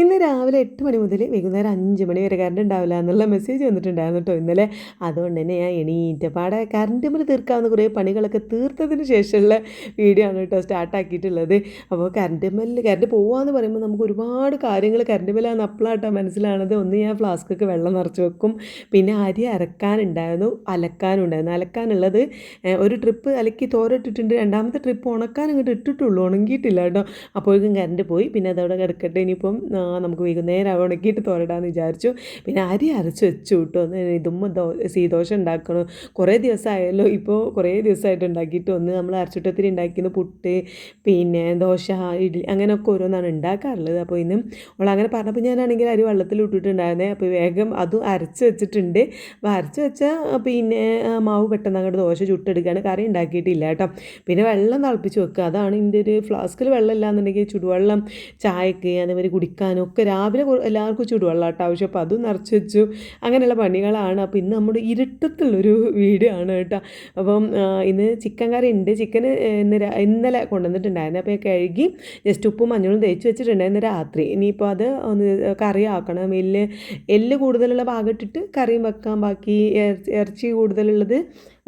ഇന്ന് രാവിലെ 8 മണി മുതൽ വൈകുന്നേരം 5 മണി വരെ കറണ്ട് ഉണ്ടാവില്ല എന്നുള്ള മെസ്സേജ് വന്നിട്ടുണ്ടായിരുന്നു കേട്ടോ ഇന്നലെ. അതുകൊണ്ട് തന്നെ ഞാൻ എണീറ്റപാടെ കറണ്ട് ബില്ല് തീർക്കാവുന്ന കുറേ പണികളൊക്കെ തീർത്തതിന് ശേഷമുള്ള വീഡിയോ ആണ് കേട്ടോ സ്റ്റാർട്ടാക്കിയിട്ടുള്ളത്. അപ്പോൾ കറണ്ട് പോവാന്ന് പറയുമ്പോൾ നമുക്ക് ഒരുപാട് കാര്യങ്ങൾ കറണ്ട് ബില്ലാന്ന് അപ്പോഴാട്ടോ മനസ്സിലാണത്. ഒന്ന് ഞാൻ ഫ്ലാസ്കൊക്കെ വെള്ളം നിറച്ച് വെക്കും. പിന്നെ അരി അരക്കാനുണ്ടായിരുന്നു, അലക്കാനുണ്ടായിരുന്നു. അലക്കാനുള്ളത് ഒരു ട്രിപ്പ് അലക്കി തോരട്ടിട്ടുണ്ട്, രണ്ടാമത്തെ ട്രിപ്പ് ഉണക്കാൻ ഇങ്ങോട്ട് ഇട്ടിട്ടുള്ളൂ, ഉണങ്ങിയിട്ടില്ല കേട്ടോ. അപ്പോഴേക്കും കറണ്ട് പോയി. പിന്നെ അതവിടെ കിടക്കട്ടെ, ഇനിയിപ്പം നമുക്ക് വൈകുന്നേരം ഉണക്കിയിട്ട് തോരടാമെന്ന് വിചാരിച്ചു. പിന്നെ അരി അരച്ച് വെച്ചു കേട്ടോ. ഇതുമ്മ സീദോശ ഉണ്ടാക്കണം. കുറേ ദിവസമായല്ലോ, ഇപ്പോൾ കുറേ ദിവസമായിട്ട് ഉണ്ടാക്കിയിട്ട്. ഒന്ന് നമ്മൾ അരച്ചിട്ടത്തിരി ഉണ്ടാക്കിയത് പുട്ട്, പിന്നെ ദോശ, ഇഡ്ഡലി, അങ്ങനെയൊക്കെ ഓരോന്നാണ് ഉണ്ടാക്കാറുള്ളത്. അപ്പോൾ ഇന്നും അങ്ങനെ പറഞ്ഞപ്പോൾ ഞാനാണെങ്കിൽ അരി വെള്ളത്തിൽ ഇട്ടിട്ടുണ്ടായിരുന്നേ. അപ്പോൾ വേഗം അതും അരച്ച് വെച്ചിട്ടുണ്ട്. അപ്പോൾ അരച്ച് വെച്ചാൽ പിന്നെ മാവ് പെട്ടെന്ന് അങ്ങോട്ട് ദോശ ചുട്ടെടുക്കുകയാണ്. കറി ഉണ്ടാക്കിയിട്ടില്ല കേട്ടോ. പിന്നെ വെള്ളം തിളപ്പിച്ച് വെക്കുക, അതാണ് എൻ്റെ ഒരു ഫ്ലാസ്കിൽ വെള്ളം ഇല്ലാന്നുണ്ടെങ്കിൽ ചുടുവെള്ളം ചായക്ക് അതേമാതിരി കുടിക്കാനും ഒക്കെ രാവിലെ എല്ലാവർക്കും ചൂടുവെള്ളം കേട്ടോ ആവശ്യം. അപ്പോൾ അതും നിറച്ച് വെച്ചു. അങ്ങനെയുള്ള പണികളാണ്. അപ്പോൾ ഇന്ന് നമ്മുടെ ഇരുട്ടത്തുള്ളൊരു വീഡിയോ ആണ് കേട്ടോ. അപ്പം ഇന്ന് ചിക്കൻ കറി ഉണ്ട്. ചിക്കന് ഇന്നലെ കൊണ്ടുവന്നിട്ടുണ്ടായിരുന്നു. അപ്പോൾ കഴുകി ജസ്റ്റ് ഉപ്പും മഞ്ഞളും തേച്ച് വെച്ചിട്ടുണ്ടായിരുന്നു രാത്രി. ഇനിയിപ്പോൾ അത് ഒന്ന് കറി ആക്കണം. എല്ല് കൂടുതലുള്ള ഭാഗം ഇട്ടിട്ട് കറിയും വെക്കാം. ബാക്കി ഇറച്ചി കൂടുതലുള്ളത്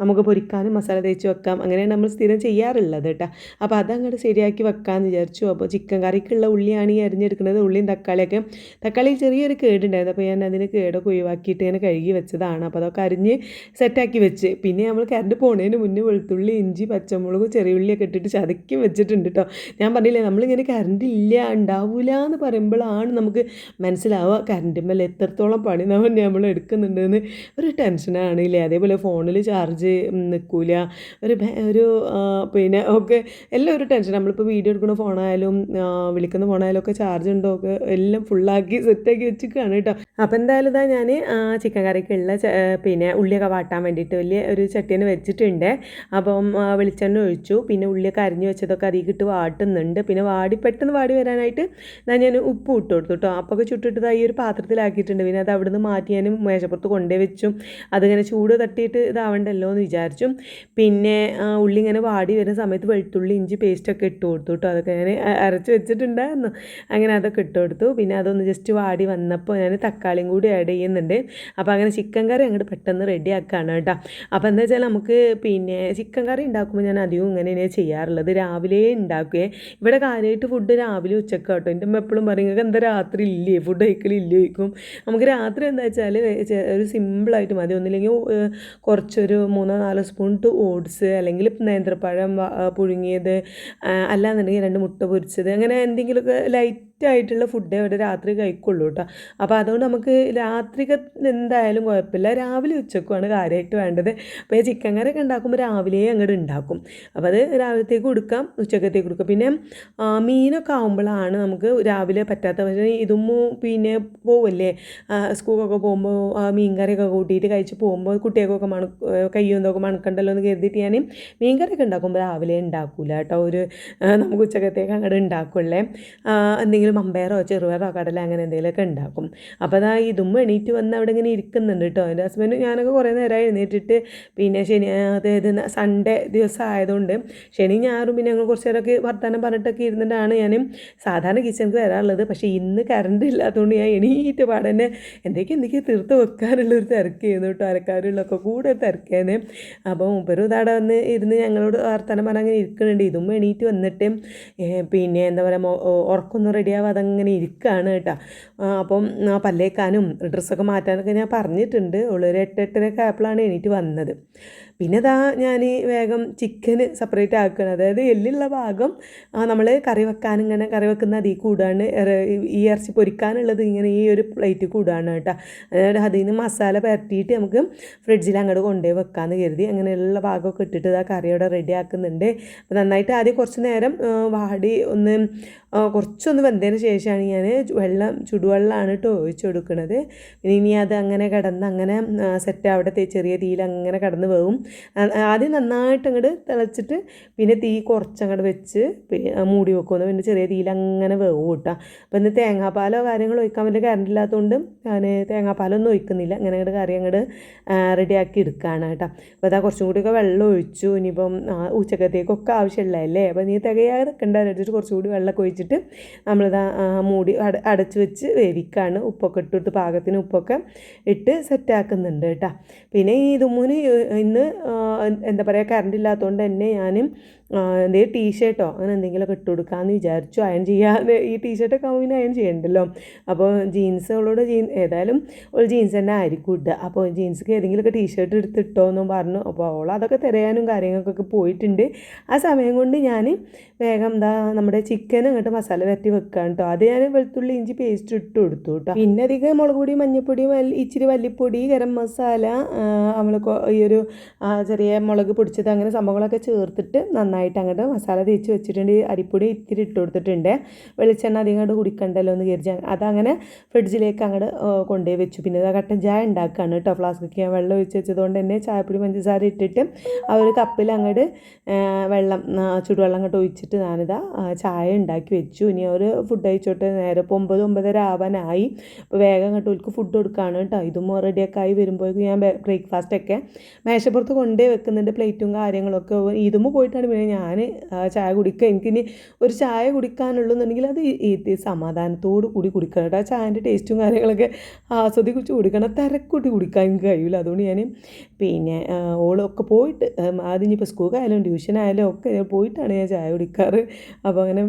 നമുക്ക് പൊരിക്കാനും മസാല തേച്ച് വെക്കാം. അങ്ങനെയാണ് നമ്മൾ സ്ഥിരം ചെയ്യാറുള്ളത് കേട്ടോ. അപ്പോൾ അതങ്ങോട്ട് ശരിയാക്കി വെക്കാമെന്ന് വിചാരിച്ചു. അപ്പോൾ ചിക്കൻ കറിക്കുള്ള ഉള്ളിയാണ് ഈ അരിഞ്ഞെടുക്കുന്നത്. ഉള്ളിയും തക്കാളി ചെറിയൊരു കേടുണ്ടായിരുന്നു. അപ്പോൾ ഞാൻ അതിന് കേടൊക്കെ ഒഴിവാക്കിയിട്ട് ഞാൻ കഴുകി വെച്ചതാണ്. അപ്പോൾ അതൊക്കെ അരിഞ്ഞ് സെറ്റാക്കി വെച്ച്. പിന്നെ നമ്മൾ കറണ്ട് പോകുന്നതിന് മുന്നേ വെളുത്തുള്ളി, ഇഞ്ചി, പച്ചമുളക്, ചെറിയ ഉള്ളിയൊക്കെ ഇട്ടിട്ട് ചതക്കി വെച്ചിട്ടുണ്ട് കേട്ടോ. ഞാൻ പറഞ്ഞില്ലേ, നമ്മളിങ്ങനെ കറണ്ട് ഉണ്ടാവില്ല എന്ന് പറയുമ്പോഴാണ് നമുക്ക് മനസ്സിലാവുക കറണ്ടിന്മേൽ എത്രത്തോളം പണി നമ്മൾ എടുക്കുന്നുണ്ടെന്ന്. ഒരു ടെൻഷനാണ് ഇല്ലേ. അതേപോലെ ഫോണിൽ ചാർജ് നിൽക്കില്ല, ഒരു പിന്നെ ഒക്കെ എല്ലാം ഒരു ടെൻഷൻ. നമ്മളിപ്പോൾ വീഡിയോ എടുക്കുന്ന ഫോണായാലും വിളിക്കുന്ന ഫോണായാലും ഒക്കെ ചാർജ് ഉണ്ടോ ഒക്കെ എല്ലാം ഫുള്ളാക്കി സെറ്റാക്കി വെച്ചിരിക്കുകയാണ് കേട്ടോ. അപ്പോൾ എന്തായാലും ഇതാ ഞാൻ ചിക്കൻ കറിക്കുള്ള പിന്നെ ഉള്ളിയൊക്കെ വാട്ടാൻ വേണ്ടിയിട്ട് വലിയ ഒരു ചട്ടിയാണ് വെച്ചിട്ടുണ്ട്. അപ്പം വെളിച്ചെണ്ണ ഒഴിച്ചു. പിന്നെ ഉള്ളിയൊക്കെ അരിഞ്ഞ് വെച്ചതൊക്കെ അതിൽ ഇട്ട് വാട്ടുന്നുണ്ട്. പിന്നെ പെട്ടെന്ന് വാടി വരാനായിട്ട് ഞാൻ ഉപ്പ് ഇട്ട് കൊടുത്തു കേട്ടോ. അപ്പോൾ ചുട്ടിട്ട് ഈ ഒരു പാത്രത്തിലാക്കിയിട്ടുണ്ട്. പിന്നെ അത് അവിടെ നിന്ന് മാറ്റി ഞാൻ മേശപ്പുറത്ത് കൊണ്ടേ വെച്ചു. അതിങ്ങനെ ചൂട് തട്ടിയിട്ട് ഇതാവണ്ടല്ലോ എന്ന് വിചാരിച്ചു. പിന്നെ ഉള്ളി ഇങ്ങനെ വാടി വരുന്ന സമയത്ത് വെളുത്തുള്ളി, ഇഞ്ചി പേസ്റ്റൊക്കെ ഇട്ട് കൊടുത്തു കേട്ടോ. അതൊക്കെ ഞാൻ അരച്ച് വെച്ചിട്ടുണ്ടായിരുന്നു. അങ്ങനെ അതൊക്കെ ഇട്ട് കൊടുത്തു. പിന്നെ അതൊന്ന് ജസ്റ്റ് വാടി വന്നപ്പോൾ ഞാൻ തക്കാളിയും കൂടി ആഡ് ചെയ്യുന്നുണ്ട്. അപ്പോൾ അങ്ങനെ ചിക്കൻ കറി അങ്ങോട്ട് പെട്ടെന്ന് റെഡി ആക്കുകയാണ് കേട്ടോ. അപ്പോൾ എന്താ വെച്ചാൽ നമുക്ക് പിന്നെ ചിക്കൻ കറി ഉണ്ടാക്കുമ്പോൾ ഞാൻ അധികം ഇങ്ങനെയാണ് ചെയ്യാറുള്ളത്. രാവിലെ ഉണ്ടാക്കുകയെ. ഇവിടെ കാര്യമായിട്ട് ഫുഡ് രാവിലെ ഉച്ചക്ക് കേട്ടോ. എൻ്റെ അമ്മ എപ്പോഴും പറയും, നിങ്ങൾക്ക് എന്താ രാത്രി ഇല്ലേ ഫുഡ് കഴിക്കലില്ലേ ചോദിക്കും. നമുക്ക് രാത്രി എന്താ വെച്ചാൽ ഒരു സിമ്പിളായിട്ട് മതി. ഒന്നില്ലെങ്കിൽ കുറച്ചൊരു 3-4 സ്പൂൺ ഓട്സ്, അല്ലെങ്കിൽ നേന്ത്രപ്പഴം പുഴുങ്ങിയത്, അല്ലാന്നുണ്ടെങ്കിൽ 2 മുട്ട പൊരിച്ചത്, അങ്ങനെ എന്തെങ്കിലുമൊക്കെ ലൈറ്റായിട്ടുള്ള ഫുഡേ ഇവിടെ രാത്രി കഴിക്കുള്ളൂ കേട്ടോ. അപ്പോൾ അതുകൊണ്ട് നമുക്ക് രാത്രിക്ക് എന്തായാലും കുഴപ്പമില്ല. രാവിലെ ഉച്ചക്കുമാണ് കാര്യമായിട്ട് വേണ്ടത്. അപ്പോൾ ഈ ചിക്കൻ കറിയൊക്കെ ഉണ്ടാക്കുമ്പോൾ രാവിലെ അങ്ങോട്ട് ഉണ്ടാക്കും. അപ്പോൾ അത് രാവിലത്തേക്ക് കൊടുക്കാം, ഉച്ചക്കത്തേക്ക് കൊടുക്കാം. പിന്നെ മീനൊക്കെ ആകുമ്പോഴാണ് നമുക്ക് രാവിലെ പറ്റാത്ത. പക്ഷേ ഇതും പിന്നെ പോവല്ലേ സ്കൂളൊക്കെ പോകുമ്പോൾ മീൻ കറിയൊക്കെ കൂട്ടിയിട്ട് കഴിച്ച് പോകുമ്പോൾ കുട്ടികൾക്കൊക്കെ കയ്യൊന്നൊക്കെ മണക്കണ്ടല്ലോ എന്ന് കരുതിയിട്ട് ഞാൻ മീൻ കറിയൊക്കെ ഉണ്ടാക്കുമ്പോൾ രാവിലെ ഉണ്ടാക്കില്ല കേട്ടോ. നമുക്ക് ഉച്ചക്കത്തേക്ക് അങ്ങോട്ട് ഉണ്ടാക്കുള്ളേ. എന്തെങ്കിലും മമ്പയറോ ചെറുപയറോ കടല അങ്ങനെ എന്തെങ്കിലുമൊക്കെ ഉണ്ടാക്കും. അപ്പോൾ അതാ ഇതും എണീറ്റ് വന്ന് അവിടെ ഇങ്ങനെ ഇരിക്കുന്നുണ്ട് കേട്ടോ. എൻ്റെ ഹസ്ബൻഡ് ഞാനൊക്കെ കുറേ നേരമായി എഴുന്നേറ്റിട്ട്. പിന്നെ അതായത് സൺഡേ ദിവസം ആയതുകൊണ്ട് ശനി ഞായറും പിന്നെ ഞങ്ങൾ കുറച്ച് നേരമൊക്കെ വർത്തമാനം പറഞ്ഞിട്ടൊക്കെ ഇരുന്നിട്ടാണ് ഞാൻ സാധാരണ കിച്ചണിക്ക് വരാറുള്ളത്. പക്ഷേ ഇന്ന് കറണ്ട് ഇല്ലാത്തതുകൊണ്ട് ഞാൻ എണീറ്റ് പാടന്നെ എന്തൊക്കെ തീർത്ത് വെക്കാനുള്ളൊരു തിരക്കായിരുന്നു കേട്ടോ. അരക്കാരുള്ളൊക്കെ കൂടെ തിരക്കാണ്. അപ്പോൾ മൂപ്പരും ഇതാടെ വന്ന് ഇരുന്ന് ഞങ്ങളോട് വർത്തമാനം പറഞ്ഞാൽ അങ്ങനെ ഇരിക്കുന്നുണ്ട്. ഇതും എണീറ്റ് വന്നിട്ട് പിന്നെ എന്താ പറയുക ഉറക്കൊന്നും റെഡിയാവാതെ അങ്ങനെ ഇരിക്കുകയാണ് കേട്ടോ. അപ്പം പല്ലേക്കാനും ഡ്രസ്സൊക്കെ മാറ്റാനൊക്കെ ഞാൻ പറഞ്ഞിട്ടുണ്ട്. ഉള്ളൊരു 8-8:30 ആയപ്പോഴാണ് എണീറ്റ് വന്നത്. പിന്നെ ഇതാ ഞാൻ വേഗം ചിക്കന് സെപ്പറേറ്റ് ആക്കുകയാണ്. അതായത് എല്ലുള്ള ഭാഗം നമ്മൾ കറി വെക്കുന്ന അതിൽ കൂടാണ്. ഈ ഇറച്ചി പൊരിക്കാനുള്ളത് ഇങ്ങനെ ഈ ഒരു പ്ലേറ്റ് കൂടാണ് കേട്ടോ. അതായത് അതിൽ നിന്ന് മസാല പരട്ടിയിട്ട് നമുക്ക് ഫ്രിഡ്ജിൽ അങ്ങോട്ട് കൊണ്ടുപോയി വെക്കാമെന്ന് കരുതി. അങ്ങനെയുള്ള ഭാഗമൊക്കെ ഇട്ടിട്ട് ഇതാ കറിയോടെ റെഡി ആക്കുന്നുണ്ട്. അപ്പോൾ നന്നായിട്ട് ആദ്യം കുറച്ച് നേരം വാടി കുറച്ചൊന്ന് വെന്തതിന് ശേഷമാണ് ഞാൻ ചുടുവെള്ളമാണ് കേട്ടോ ഒഴിച്ച് കൊടുക്കുന്നത്. ഇനി അത് അങ്ങനെ കിടന്ന് അങ്ങനെ സെറ്റ് അവിടെ ചെറിയ തീയിൽ അങ്ങനെ കിടന്ന് വേവും. ആദ്യം നന്നായിട്ട് അങ്ങോട്ട് തിളച്ചിട്ട് പിന്നെ തീ കുറച്ചങ്ങോട്ട് വെച്ച് മൂടി വെക്കുന്നു. പിന്നെ ചെറിയ തീയിൽ അങ്ങനെ വേവും കൂട്ടാം. അപ്പോൾ ഇന്ന് തേങ്ങാപ്പാലോ കാര്യങ്ങളോ ഒഴിക്കാൻ വേണ്ടി കറണ്ട് ഇല്ലാത്തതുകൊണ്ട് ഞാൻ തേങ്ങാപ്പാലൊന്നും ഒഴിക്കുന്നില്ല. അങ്ങനെ അങ്ങോട്ട് കറി അങ്ങോട്ട് റെഡിയാക്കി എടുക്കുകയാണ് കേട്ടോ. അപ്പോൾ അതാ കുറച്ചും കൂടിയൊക്കെ വെള്ളം ഒഴിച്ചു. ഇനിയിപ്പം ഉച്ചക്കത്തേക്കൊക്കെ ആവശ്യമുള്ളതല്ലേ, അപ്പോൾ നീ തികയാതെ നിൽക്കണ്ട വെച്ചിട്ട് കുറച്ചുകൂടി വെള്ളമൊക്കെ ഒഴിച്ചിട്ട് നമ്മളിതാ മൂടി അടച്ച് വെച്ച് വേവിക്കുകയാണ്. ഉപ്പൊക്കെ ഇട്ടിട്ട് പാകത്തിന് ഉപ്പൊക്കെ ഇട്ട് സെറ്റാക്കുന്നുണ്ട് കേട്ടോ. പിന്നെ ഈ ഇതുമൂന്ന് ഇന്ന് എന്താ പറയുക കറണ്ട് ഇല്ലാത്തതുകൊണ്ട് തന്നെ ഞാൻ എന്തെങ്കിലും ടീഷർട്ടോ അങ്ങനെ എന്തെങ്കിലുമൊക്കെ ഇട്ട് കൊടുക്കാമെന്ന് വിചാരിച്ചു. അയൺ ചെയ്യാതെ ഈ ടീഷർട്ടൊക്കെ ആവുമ്പോൾ അയൺ ചെയ്യണ്ടല്ലോ. അപ്പോൾ ജീൻസ് അവളോട് ഏതായാലും ഒരു ജീൻസ് തന്നെ ആയിരിക്കും ഇടുക. അപ്പോൾ ജീൻസ്ക്ക് ഏതെങ്കിലുമൊക്കെ ടീഷർട്ട് എടുത്തിട്ടോ എന്നും പറഞ്ഞു. അപ്പോൾ അവൾ അതൊക്കെ തിരയാനും കാര്യങ്ങൾക്കൊക്കെ പോയിട്ടുണ്ട്. ആ സമയം കൊണ്ട് ഞാൻ വേഗം നമ്മുടെ ചിക്കൻ അങ്ങോട്ട് മസാല വരട്ടി വെക്കുകയാണ് കേട്ടോ. അത് ഞാൻ വെളുത്തുള്ളി ഇഞ്ചി പേസ്റ്റ് ഇട്ട് കൊടുത്തു കേട്ടോ. പിന്നെ അധികം മുളക് പൊടി മഞ്ഞൾപ്പൊടി ഇച്ചിരി മല്ലിപ്പൊടി ഗരം മസാല നമ്മൾ ഈ ഒരു ചെറിയ മുളക് പൊടിച്ചത് അങ്ങനെ സംഭവങ്ങളൊക്കെ ചേർത്തിട്ട് നന്നായിട്ട് അങ്ങോട്ട് മസാല തേച്ച് വെച്ചിട്ടുണ്ട്. അരിപ്പൊടി ഇത്തിരി ഇട്ട് കൊടുത്തിട്ടുണ്ട്. വെളിച്ചെണ്ണ അധികം അങ്ങോട്ട് കുടിക്കണ്ടല്ലോ എന്ന് കരുതി അതങ്ങനെ ഫ്രിഡ്ജിലേക്ക് അങ്ങോട്ട് കൊണ്ടുപോയി വെച്ചു. പിന്നെ കട്ടൻ ചായ ഉണ്ടാക്കുകയാണ് കേട്ടോ. ഫ്ലാസ്കിലേക്ക് ഞാൻ വെള്ളം ഒഴിച്ച് വെച്ചതുകൊണ്ട് തന്നെ ചായപ്പൊടി പഞ്ചസാര ഇട്ടിട്ട് ആ ഒരു കപ്പിൽ അങ്ങോട്ട് വെള്ളം ചുടുവെള്ളം അങ്ങോട്ട് ഒഴിച്ചിട്ട് ഞാനിതാ ചായ ഉണ്ടാക്കി വെച്ചു. ഇനി ഒരു ഫുഡ് കഴിച്ചോട്ട് നേരെ ഇപ്പോൾ 9-9:30 ആവാനായി. അപ്പോൾ വേഗം അങ്ങോട്ട് ഓൾക്ക് ഫുഡ് കൊടുക്കുകയാണ് കേട്ടോ. ഇതും റെഡിയൊക്കെ ആയി വരുമ്പോഴേക്കും ഞാൻ ബ്രേക്ക്ഫാസ്റ്റൊക്കെ മേശപ്പുറത്ത് കൊണ്ടുപോയി വെക്കുന്നുണ്ട്. പ്ലേറ്റും കാര്യങ്ങളൊക്കെ ഇതുമ്പോൾ പോയിട്ടാണ് പിന്നെ ഞാൻ ചായ കുടിക്കുക. എനിക്കിനി ഒരു ചായ കുടിക്കാനുള്ളൂന്നുണ്ടെങ്കിൽ അത് ഇത് സമാധാനത്തോട് കൂടി കുടിക്കണം കേട്ടോ. ആ ചായൻ്റെ ടേസ്റ്റും കാര്യങ്ങളൊക്കെ ആസ്വദിച്ച് കുടിക്കണം. തിരക്കൂട്ടി കുടിക്കാൻ എനിക്ക് കഴിയില്ല. അതുകൊണ്ട് ഞാൻ പിന്നെ ഓളൊക്കെ പോയിട്ട് അതിനിപ്പോൾ സ്കൂളായാലും ട്യൂഷനായാലും ഒക്കെ പോയിട്ടാണ് ഞാൻ ചായ കുടിക്കാറ്. അപ്പോൾ അങ്ങനെ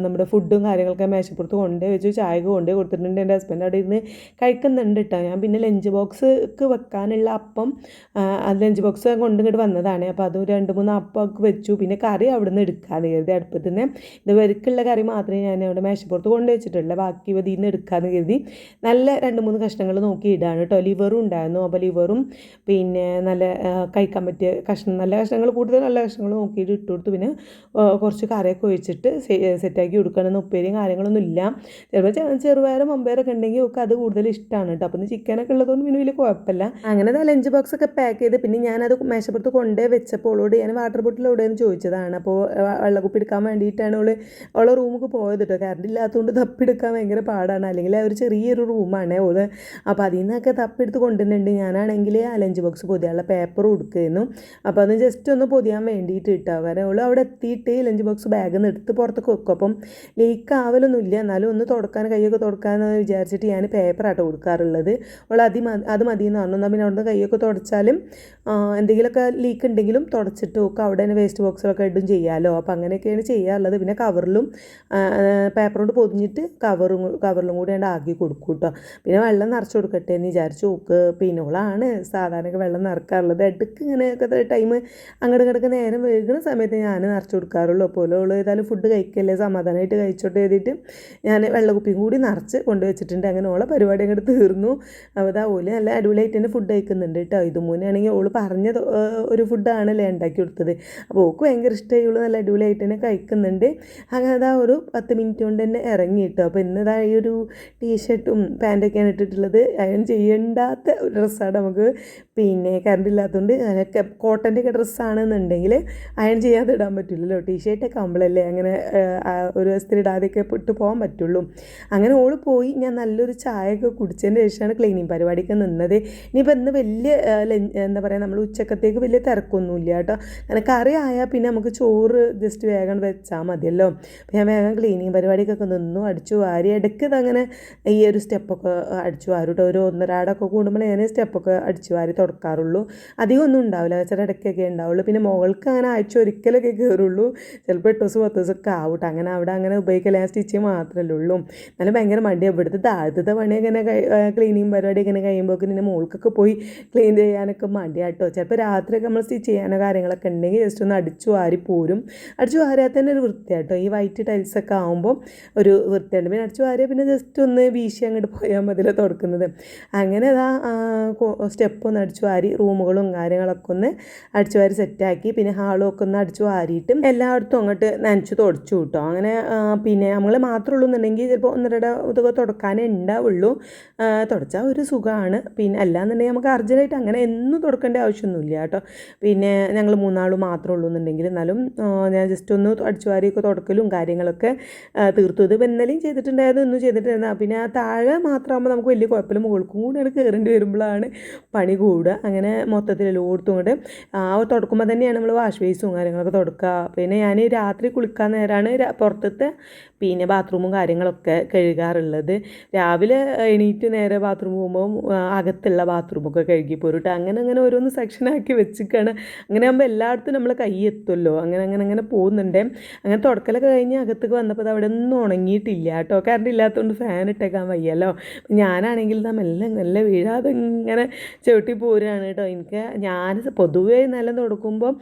നമ്മുടെ ഫുഡും കാര്യങ്ങളൊക്കെ മേശപ്പുറത്ത് കൊണ്ടുപോയി വെച്ചു. ചായക്ക് കൊണ്ടുപോയി കൊടുത്തിട്ടുണ്ട്. എൻ്റെ ഹസ്ബൻഡ് അവിടെ ഇരുന്ന് കഴിക്കുന്നുണ്ട് കേട്ടോ. ഞാൻ പിന്നെ ലഞ്ച് ബോക്സ്ക്ക് വെക്കാനുള്ള അപ്പം അത് ലഞ്ച് ബോക്സ് കൊണ്ടിങ്ങോട്ട് വന്നതാണ്. അപ്പോൾ അത് 2-3 അപ്പമൊക്കെ വെച്ചു. പിന്നെ കറി അവിടെ നിന്ന് എടുക്കാമെന്ന് കരുതി അടുപ്പത്ത് നിന്ന് ഇത് വരക്കുള്ള കറി മാത്രമേ ഞാൻ അവിടെ മേശപ്പുറത്ത് കൊണ്ടു വെച്ചിട്ടുള്ളൂ. ബാക്കി ഇതിൽ നിന്ന് എടുക്കാമെന്ന് കരുതി നല്ല 2-3 കഷ്ണങ്ങൾ നോക്കി ഇടാണ് കേട്ടോ. ലിവറും ഉണ്ടായിരുന്നു. അപ്പോൾ ലിവറും പിന്നെ നല്ല കഴിക്കാൻ പറ്റിയ കഷ്ണം നല്ല കഷ്ണങ്ങൾ കൂടുതൽ നല്ല കഷ്ണങ്ങൾ നോക്കിയിട്ട് ഇട്ട് കൊടുത്തു. പിന്നെ കുറച്ച് കറിയൊക്കെ ഒഴിച്ചിട്ട് സെറ്റാക്കി കൊടുക്കണമെന്ന് ഉപ്പേരിയും കാര്യങ്ങളൊന്നും ഇല്ല. ചിലപ്പോൾ ചെറുപയറും മമ്പയറൊക്കെ ഉണ്ടെങ്കിൽ ഒക്കെ അത് കൂടുതൽ ഇഷ്ടമാണ് കേട്ടോ. അപ്പം ചിക്കനൊക്കെ ഉള്ളതുകൊണ്ട് പിന്നെ വലിയ കുഴപ്പമില്ല. അങ്ങനെ ലഞ്ച് ബോക്സ് ഒക്കെ പാക്ക് ചെയ്ത് പിന്നെ ഞാനത് മേശപ്പുറത്ത് കൊണ്ടേ വെച്ചപ്പോൾ അവളോട് ഞാൻ വാട്ടർ ബോട്ടിൽ എവിടെയെന്ന് ചോദിച്ചതാണ്. അപ്പോൾ വെള്ളക്കുപ്പി എടുക്കാൻ വേണ്ടിയിട്ടാണ് അവളെ റൂമിലേക്ക് പോയത് കേട്ടോ. കറണ്ട് ഇല്ലാത്തതുകൊണ്ട് തപ്പിയെടുക്കാൻ ഭയങ്കര പാടാണ്. അല്ലെങ്കിൽ ഒരു ചെറിയൊരു റൂമാണ് ഓള്. അപ്പോൾ അതിൽ നിന്നൊക്കെ തപ്പിയെടുത്ത് കൊണ്ടുവരുന്നുണ്ട്. ഞാനാണെങ്കിൽ ആ ലഞ്ച് ബോക്സ് പൊതിയാനുള്ള പേപ്പർ കൊടുക്കുന്നു. അപ്പോൾ അത് ജസ്റ്റ് ഒന്ന് പൊതിയാൻ വേണ്ടിയിട്ട് ഇട്ടാവും. കാരണം അവൾ അവിടെ എത്തിയിട്ട് ലഞ്ച് ബോക്സ് ബാഗിൽ നിന്ന് എടുത്ത് പുറത്തേക്ക് വെക്കും. അപ്പം ലീക്ക് ആവലൊന്നുമില്ല. എന്നാലും ഒന്ന് തുടക്കാൻ കൈയൊക്കെ തുടക്കാമെന്ന് വിചാരിച്ചിട്ട് ഞാൻ പേപ്പറാട്ടോ കൊടുക്കാറുള്ളത്. അവൾ അത് മതിയെന്ന് പറഞ്ഞു. എന്നാൽ പിന്നെ അവിടുന്ന് കൈയൊക്കെ തുടച്ചാലും എന്തെങ്കിലുമൊക്കെ ലീക്ക് ഉണ്ടെങ്കിലും തുടച്ചിട്ട് ഒക്കെ അവിടെ തന്നെ വേസ്റ്റ് ബോക്സിലൊക്കെ ഇടും ചെയ്യാമല്ലോ. അപ്പോൾ അങ്ങനെയൊക്കെയാണ് ചെയ്യാറുള്ളത്. പിന്നെ കവറിലും പേപ്പർ കൊണ്ട് പൊതിഞ്ഞിട്ട് കവറിലും കൂടി ആക്കി കൊടുക്കും കേട്ടോ. പിന്നെ വെള്ളം നിറച്ച് കൊടുക്കട്ടെ എന്ന് വിചാരിച്ചു നോക്ക്. പിന്നെ ഓളാണ് സാധാരണയൊക്കെ വെള്ളം നിറക്കാറുള്ളത്. ഇടയ്ക്ക് ഇങ്ങനെയൊക്കെ ടൈം അങ്ങോട്ട് കിടക്ക് നേരം വൈകുന്ന സമയത്ത് ഞാൻ നിറച്ച് കൊടുക്കാറുള്ളൂ. അപ്പോൾ ഓൾ ഏതായാലും ഫുഡ് കഴിക്കല്ലേ സമാധാനമായിട്ട് കഴിച്ചോട്ട് എഴുതിയിട്ട് ഞാൻ വെള്ളക്കുപ്പിയും കൂടി നിറച്ച് കൊണ്ടുവച്ചിട്ടുണ്ട്. അങ്ങനെ ഓളെ പരിപാടി അങ്ങോട്ട് തീർന്നു. അപ്പോൾ അതാ ഓല് നല്ല അടിപൊളിയായിട്ട് തന്നെ ഫുഡ് കഴിക്കുന്നുണ്ട് കേട്ടോ. ഇതുമൂന്നാണെങ്കിൽ ഓള് പറഞ്ഞത് ഒരു ഫുഡാണല്ലേ ഉണ്ടാക്കി കൊടുത്തത്. അപ്പോൾ ഓൾക്ക് ഭയങ്കര ഇഷ്ടമായി. ഓള് നല്ല അടിപൊളിയായിട്ട് തന്നെ കഴിക്കുന്നുണ്ട്. അങ്ങനെ അതാ ഒരു 10 മിനിറ്റ് കൊണ്ട് തന്നെ ഇറങ്ങി കിട്ടും. അപ്പോൾ ഇന്നതാ ഈ ഒരു ടീഷർട്ടും പാൻറ്റൊക്കെയാണ് ഇട്ടിട്ടുള്ളത്. അയൺ ചെയ്യേണ്ടാത്ത ഒരു ഡ്രസ്സാണ് നമുക്ക്. പിന്നെ കറണ്ട് ഇല്ലാത്തതുകൊണ്ട് അതൊക്കെ കോട്ടൻ്റെ ഒക്കെ ഡ്രസ്സാണെന്നുണ്ടെങ്കിൽ അയൺ ചെയ്യാതെ ഇടാൻ പറ്റില്ലല്ലോ. ടീഷർട്ടൊക്കെ ആകുമ്പോഴല്ലേ അങ്ങനെ ഒരു ദിവസത്തിൽ ഇടാതെയൊക്കെ ഇട്ട് പോകാൻ പറ്റുള്ളൂ. അങ്ങനെ ഓള് പോയി. ഞാൻ നല്ലൊരു ചായയൊക്കെ കുടിച്ചതിന് ശേഷമാണ് ക്ലീനിങ് പരിപാടിയൊക്കെ നിന്നത്. ഇനിയിപ്പോൾ ഇന്ന് വലിയ എന്താ പറയുക നമ്മൾ ഉച്ചക്കത്തേക്ക് വലിയ തിരക്കൊന്നുമില്ല കേട്ടോ. അങ്ങനെ കറി ആയാൽ പിന്നെ നമുക്ക് ചോറ് ജസ്റ്റ് വേഗം വെച്ചാൽ മതിയല്ലോ. അപ്പോൾ ഞാൻ വേഗം ക്ലീനിങ് പരിപാടിക്കൊക്കെ നിന്നു. അടിച്ചു വാരി ഇടയ്ക്ക് ഇതങ്ങനെ ഈ ഒരു സ്റ്റെപ്പൊക്കെ അടിച്ചു വാരും കേട്ടോ. ഒരു 1.5 കൂടുമ്പോൾ ഞാൻ സ്റ്റെപ്പൊക്കെ അടിച്ചു വാരി തുടക്കാറുള്ളൂ. അധികം ഒന്നും ഉണ്ടാവില്ല. ചില ഇടയ്ക്കൊക്കെ ഉണ്ടാവുള്ളൂ. പിന്നെ മുകൾക്ക് അങ്ങനെ ആഴ്ച ഒരിക്കലൊക്കെ കയറുള്ളൂ. ചിലപ്പോൾ 8 ദിവസം 10 ദിവസമൊക്കെ ആവട്ടെ. അങ്ങനെ അവിടെ അങ്ങനെ ഉപയോഗിക്കല സ്റ്റിച്ച് മാത്രമല്ലേ ഉള്ളൂ. എന്നാലും ഭയങ്കര മടിയാണ്. ഇവിടുത്തെ താഴത്തെ പണിയൊക്കെ ഇങ്ങനെ ക്ലീനിങ് പരിപാടിയൊക്കെ ഇങ്ങനെ കഴിയുമ്പോൾ പിന്നെ മുകൾക്കൊക്കെ പോയി ക്ലീൻ ചെയ്യാനൊക്കെ മടിയാട്ടോ. ചിലപ്പോൾ രാത്രിയൊക്കെ നമ്മൾ സ്റ്റിച്ച് ചെയ്യാനോ കാര്യങ്ങളൊക്കെ ഉണ്ടെങ്കിൽ ജസ്റ്റ് ഒന്ന് അടിച്ചു വാരി വാരി പോരും. അടിച്ചു വാരിയാൽ തന്നെ ഒരു വൃത്തിയാട്ടോ, ഈ വൈറ്റ് ടൈൽസൊക്കെ ആകുമ്പോൾ ഒരു വൃത്തിയുണ്ട്. പിന്നെ അടിച്ചു വാരിയാൽ പിന്നെ ജസ്റ്റ് ഒന്ന് വീശി അങ്ങോട്ട് പോയാൽ മതിയല്ലോ തുടക്കുന്നത്. അങ്ങനെ അതാ സ്റ്റെപ്പ് ഒന്ന് അടിച്ചു വാരി റൂമുകളും കാര്യങ്ങളൊക്കെ ഒന്ന് അടിച്ചു വാരി സെറ്റാക്കി. പിന്നെ ഹാളും ഒക്കെ ഒന്ന് അടിച്ചു വാരിയിട്ട് എല്ലായിടത്തും അങ്ങോട്ട് നനച്ച് തുടച്ചു കിട്ടും. അങ്ങനെ പിന്നെ നമ്മൾ മാത്രമേ ഉള്ളൂ എന്നുണ്ടെങ്കിൽ ചിലപ്പോൾ ഒന്നരയുടെ ഇതൊക്കെ തുടക്കാനേ ഉണ്ടാവുള്ളൂ. തുടച്ചാൽ ഒരു സുഖമാണ്. പിന്നെ അല്ലാന്നുണ്ടെങ്കിൽ നമുക്ക് അർജൻറ്റായിട്ട് അങ്ങനെ എന്നും തുടക്കേണ്ട ആവശ്യമൊന്നുമില്ല കേട്ടോ. പിന്നെ ഞങ്ങൾ മൂന്നാളും മാത്രമേ ഉള്ളൂ എന്നുണ്ടെങ്കിൽ എന്നാലും ഞാൻ ജസ്റ്റ് ഒന്ന് അടിച്ചു വാരിയൊക്കെ തുടക്കലും കാര്യങ്ങളൊക്കെ തീർത്തു. ഇത് ഇന്നലെയും ചെയ്തിട്ടുണ്ടായിരുന്നു, ഇന്നും ചെയ്തിട്ടുണ്ടായിരുന്നു. പിന്നെ ആ താഴെ മാത്രമാകുമ്പോൾ നമുക്ക് വലിയ കുഴപ്പമില്ല, മുകൾക്കും കൂടെയാണ് കയറേണ്ടി വരുമ്പോഴാണ് പണി കൂടുക. അങ്ങനെ മൊത്തത്തിൽ എല്ലായിടത്തും കൊണ്ട് തുടക്കുമ്പോൾ തന്നെയാണ് നമ്മൾ വാഷ് ബേസും കാര്യങ്ങളൊക്കെ തുടക്കുക. പിന്നെ ഞാൻ രാത്രി കുളിക്കാൻ നേരമാണ് പുറത്തത്തെ പിന്നെ ബാത്റൂമും കാര്യങ്ങളൊക്കെ കഴുകാറുള്ളത്. രാവിലെ എണീറ്റ് നേരെ ബാത്റൂം പോകുമ്പോൾ അകത്തുള്ള ബാത്റൂമൊക്കെ കഴുകി പോരുട്ടോ. അങ്ങനെ ഓരോന്ന് സെക്ഷനാക്കി വെച്ചിരിക്കുകയാണ്. അങ്ങനെ ആകുമ്പോൾ എല്ലായിടത്തും നമ്മൾ കൈ എത്തുമല്ലോ. അങ്ങനെ പോകുന്നുണ്ട്. അങ്ങനെ തുടക്കലൊക്കെ കഴിഞ്ഞ് അകത്തേക്ക് വന്നപ്പോൾ അത് അവിടെ ഒന്നും ഉണങ്ങിയിട്ടില്ല കേട്ടോ. കറണ്ട് ഇല്ലാത്തതുകൊണ്ട് ഫാൻ ഇട്ടേക്കാൻ വയ്യല്ലോ. ഞാനാണെങ്കിൽ മെല്ലെ വീഴാതെ ഇങ്ങനെ ചവിട്ടി പോരുകയാണ് കേട്ടോ. ഞാൻ പൊതുവേ നിലം തുടക്കുമ്പോൾ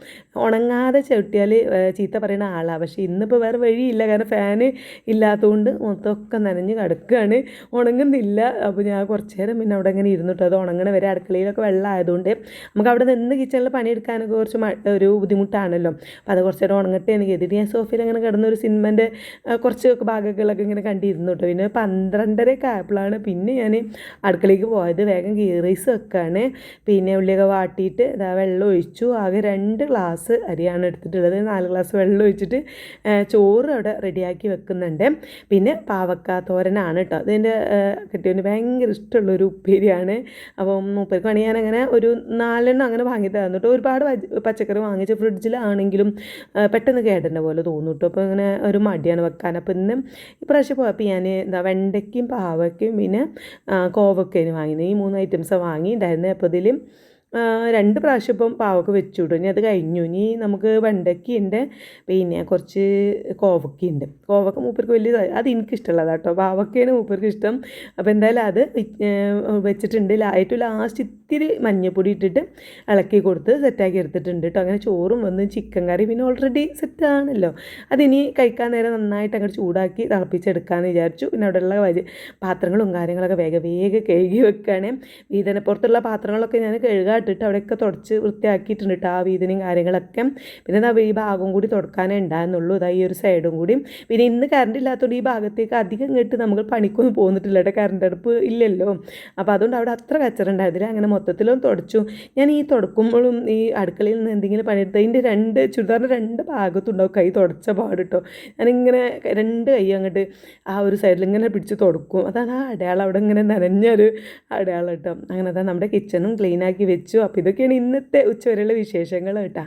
ഉണങ്ങാതെ ചവിട്ടിയാൽ ചീത്ത പറയുന്ന ആളാണ്. പക്ഷേ ഇന്നിപ്പോൾ വേറെ വഴിയില്ല, കാരണം ഫാന് ഇല്ലാത്തതുകൊണ്ട് മൊത്തമൊക്കെ നനഞ്ഞ് കിടക്കുകയാണ്, ഉണങ്ങുന്നില്ല. അപ്പോൾ ഞാൻ കുറച്ച് നേരം പിന്നെ അവിടെ ഇങ്ങനെ ഇരുന്നിട്ട് അത് ഉണങ്ങണ വരെ. അടുക്കളയിലൊക്കെ വെള്ളം ആയതുകൊണ്ട് നമുക്ക് അവിടെ നിന്ന് കിച്ചണിൽ പണിയെടുക്കാനൊക്കെ കുറച്ച് ഒരു ബുദ്ധിമുട്ടാണല്ലോ. അപ്പോൾ അത് കുറച്ച് നേരം ഉണങ്ങട്ടെ എന്ന് കരുതിയിട്ട് ഞാൻ സോഫയിൽ അങ്ങനെ കിടന്നൊരു സിനിമൻ്റെ കുറച്ച് ഭാഗങ്ങളൊക്കെ ഇങ്ങനെ കണ്ടിരുന്നു കേട്ടോ. പിന്നെ 12:30 ആയപ്പോഴാണ് പിന്നെ ഞാൻ അടുക്കളയ്ക്ക് പോയത്. വേഗം ഗീ റൈസ് വെക്കാണ്. പിന്നെ ഉള്ളിയൊക്കെ വാട്ടിയിട്ട് ഇതാ വെള്ളം ഒഴിച്ചു. ആകെ 2 ഗ്ലാസ് അരിയാണ് എടുത്തിട്ടുള്ളത്. 4 ഗ്ലാസ് വെള്ളം ഒഴിച്ചിട്ട് ചോറ് അവിടെ റെഡിയാക്കി വെക്കുന്നുണ്ട്. പിന്നെ പാവക്ക തോരനാണ് കേട്ടോ. അതിൻ്റെ കെട്ടിയവന് ഭയങ്കര ഇഷ്ടമുള്ളൊരു ഉപ്പേരിയാണ്. അപ്പം മൂപ്പർക്ക് വേണമെങ്കിൽ ഞാനങ്ങനെ ഒരു 4 എണ്ണം അങ്ങനെ വാങ്ങി തന്നു കേട്ടോ. ഒരുപാട് പച്ചക്കറി വാങ്ങിച്ച് ഫ്രിഡ്ജിലാണെങ്കിലും പെട്ടെന്ന് കേടേണ്ട പോലെ തോന്നും കേട്ടോ. അപ്പോൾ അങ്ങനെ ഒരു മടിയാണ് വെക്കാൻ. അപ്പോൾ ഇന്ന് ഇപ്രാവശ്യം പോയപ്പോൾ ഞാൻ വെണ്ടയ്ക്കും പാവയ്ക്കും പിന്നെ കോവക്കയും വാങ്ങിയത്. ഈ 3 ഐറ്റംസാണ് വാങ്ങിയിട്ടുണ്ടായിരുന്നത്. അപ്പോൾ ഇതിൽ 2 പ്രാവശ്യം ഇപ്പം പാവക്ക വെച്ചു വിട്ടു. ഇനി അത് കഴിഞ്ഞു. ഇനി നമുക്ക് വെണ്ടയ്ക്കുണ്ട്, പിന്നെ കുറച്ച് കോവക്കയുണ്ട്. കോവക്ക മൂപ്പർക്ക് വലിയ അത് എനിക്കിഷ്ടമുള്ളതാണ് കേട്ടോ. പാവക്കയാണ് മൂപ്പർക്ക് ഇഷ്ടം. അപ്പോൾ എന്തായാലും അത് വെച്ചിട്ടുണ്ട്. ഏറ്റവും ലാസ്റ്റ് ഇത്തിരി മഞ്ഞൾപ്പൊടി ഇട്ടിട്ട് ഇളക്കി കൊടുത്ത് സെറ്റാക്കി എടുത്തിട്ടുണ്ട് കേട്ടോ. അങ്ങനെ ചോറും വന്ന് ചിക്കൻ കറി പിന്നെ ഓൾറെഡി സെറ്റാണല്ലോ. അതിനി കഴിക്കാൻ നേരം നന്നായിട്ട് അങ്ങോട്ട് ചൂടാക്കി തിളപ്പിച്ചെടുക്കാമെന്ന് വിചാരിച്ചു. പിന്നെ അവിടെയുള്ള പാത്രങ്ങളും കാര്യങ്ങളൊക്കെ വേഗം കഴുകി വെക്കുകയാണ്. ഇതിനെ പുറത്തുള്ള പാത്രങ്ങളൊക്കെ ഞാൻ കഴുകാട്ടിട്ട് അവിടെയൊക്കെ തുടച്ച് വൃത്തിയാക്കിയിട്ടുണ്ട് കേട്ടോ. ആ വീതിനും കാര്യങ്ങളൊക്കെ. പിന്നെ എന്താ ഈ ഭാഗം കൂടി തുടക്കാനേ ഉണ്ടായിരുന്നുള്ളൂ. ഇതാ ഈ ഒരു സൈഡും കൂടി. പിന്നെ ഇന്ന് കറണ്ട് ഇല്ലാത്തതുകൊണ്ട് ഈ ഭാഗത്തേക്ക് അധികം കേട്ട് നമുക്ക് പണിക്കൊന്നും പോകുന്നിട്ടില്ല കേട്ടോ. കറണ്ട് അടുപ്പ് ഇല്ലല്ലോ. അപ്പോൾ അതുകൊണ്ട് അവിടെ അത്ര കച്ചറുണ്ടായിരുന്നില്ല. അങ്ങനെ മൊത്തത്തിലും തുടച്ചു. ഞാൻ ഈ തുടക്കുമ്പോഴും ഈ അടുക്കളയിൽ നിന്ന് എന്തെങ്കിലും പണിയെടുത്ത് അതിൻ്റെ ചുരിദാറിൻ്റെ 2 ഭാഗത്തുണ്ടാവും കൈ തുടച്ച പാട് കേട്ടോ. ഞാനിങ്ങനെ 2 കൈ അങ്ങോട്ട് ആ ഒരു സൈഡിൽ ഇങ്ങനെ പിടിച്ച് തുടക്കും. അതാണ് ആ അടയാളം അവിടെ ഇങ്ങനെ നനഞ്ഞൊരു അടയാളം കേട്ടോ. അങ്ങനെ അതാ നമ്മുടെ കിച്ചണും ക്ലീനാക്കി വെച്ചു. അപ്പോൾ ഇതൊക്കെയാണ് ഇന്നത്തെ ഉച്ചവരെയുള്ള വിശേഷങ്ങൾ കേട്ടോ.